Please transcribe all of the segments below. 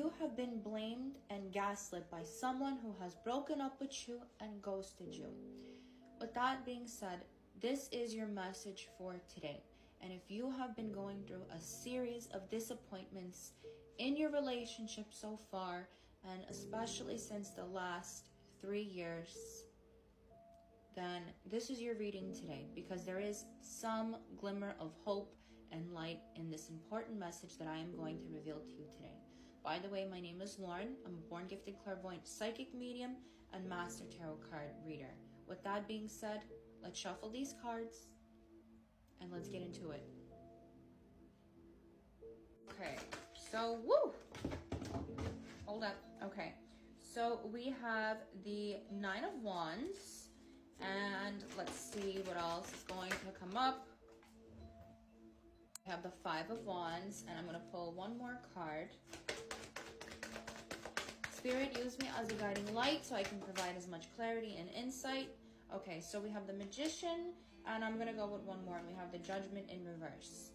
you have been blamed and gaslit by someone who has broken up with you and ghosted you. With that being said, this is your message for today. And if you have been going through a series of disappointments in your relationship so far, and especially since the last 3 years, then this is your reading today, because there is some glimmer of hope and light in this important message that I am going to reveal to you today. By the way, my name is Lauren. I'm a born gifted clairvoyant psychic medium and master tarot card reader. With that being said, let's shuffle these cards and let's get into it. Okay, so hold up. Okay, so we have the Nine of Wands, and let's see what else is going to come up. I have the Five of Wands, and I'm going to pull one more card. Spirit, use me as a guiding light so I can provide as much clarity and insight. Okay, so we have the Magician, and I'm going to go with one more, and we have the Judgment in reverse.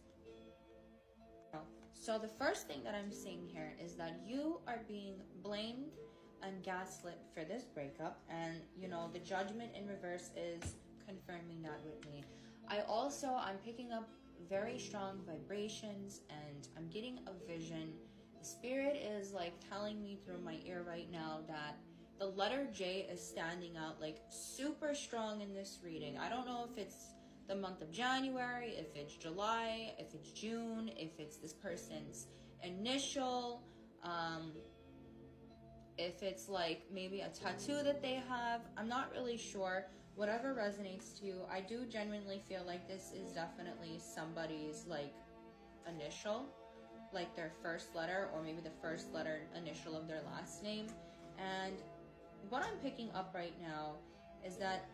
So the first thing that I'm seeing here is that you are being blamed and gaslit for this breakup, and the Judgment in reverse is confirming that with me. I'm picking up very strong vibrations, and I'm getting a vision. The Spirit is like telling me through my ear right now that the letter J is standing out like super strong in this reading. I don't know if it's the month of January, if it's July, if it's June, if it's this person's initial, if it's like maybe a tattoo that they have. I'm not really sure. Whatever resonates to you, I do genuinely feel like this is definitely somebody's like initial, like their first letter, or maybe the first letter initial of their last name. And what I'm picking up right now is that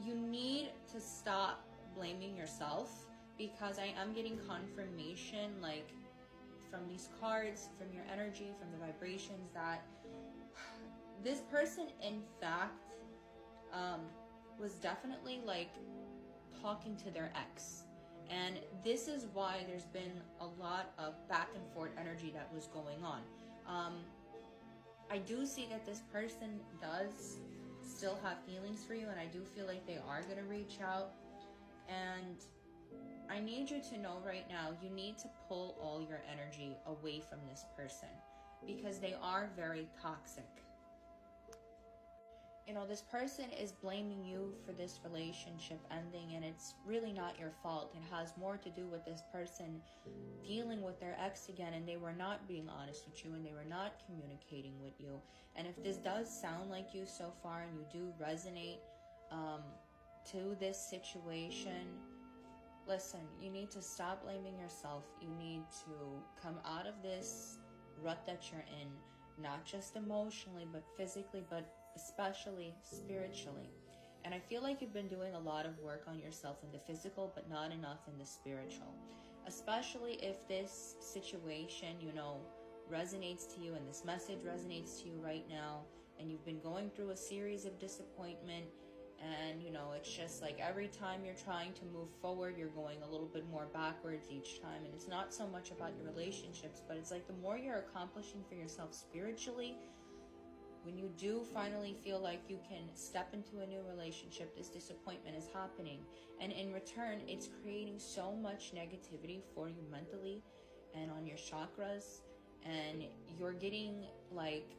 you need to stop blaming yourself, because I am getting confirmation like from these cards, from your energy, from the vibrations, that this person in fact was definitely like talking to their ex. And this is why there's been a lot of back and forth energy that was going on. I do see that this person does still have feelings for you, and I do feel like they are going to reach out. And I need you to know right now, you need to pull all your energy away from this person, because they are very toxic. This person is blaming you for this relationship ending, and it's really not your fault. It has more to do with this person dealing with their ex again, and they were not being honest with you, and they were not communicating with you. And if this does sound like you so far, and you do resonate to this situation, listen, you need to stop blaming yourself. You need to come out of this rut that you're in, not just emotionally, but physically, but especially spiritually. And I feel like you've been doing a lot of work on yourself in the physical, but not enough in the spiritual. Especially if this situation, resonates to you, and this message resonates to you right now, and you've been going through a series of disappointment, and it's just like every time you're trying to move forward, you're going a little bit more backwards each time. And it's not so much about your relationships, but it's like the more you're accomplishing for yourself spiritually, when you do finally feel like you can step into a new relationship, this disappointment is happening. And in return, it's creating so much negativity for you mentally and on your chakras. And you're getting like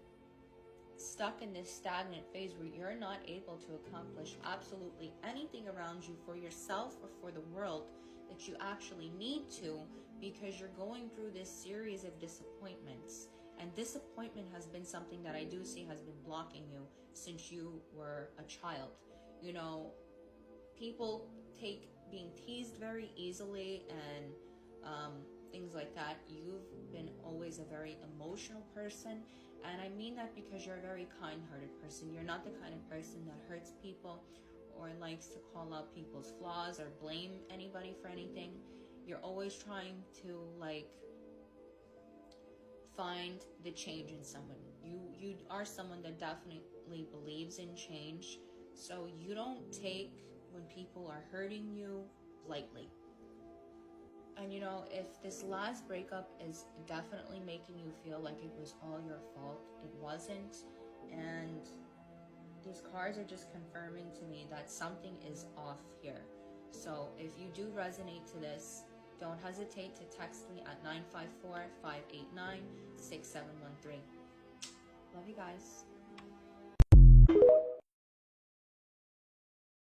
stuck in this stagnant phase where you're not able to accomplish absolutely anything around you for yourself or for the world that you actually need to, because you're going through this series of disappointments. And disappointment has been something that I do see has been blocking you since you were a child. People take being teased very easily and things like that. You've been always a very emotional person. And I mean that because you're a very kind-hearted person. You're not the kind of person that hurts people or likes to call out people's flaws or blame anybody for anything. You're always trying to find the change in someone. You are someone that definitely believes in change, so you don't take when people are hurting you lightly. And you know, if this last breakup is definitely making you feel like it was all your fault, it wasn't. And these cards are just confirming to me that something is off here. So if you do resonate to this, don't hesitate to text me at 954-589-6713. Love you guys.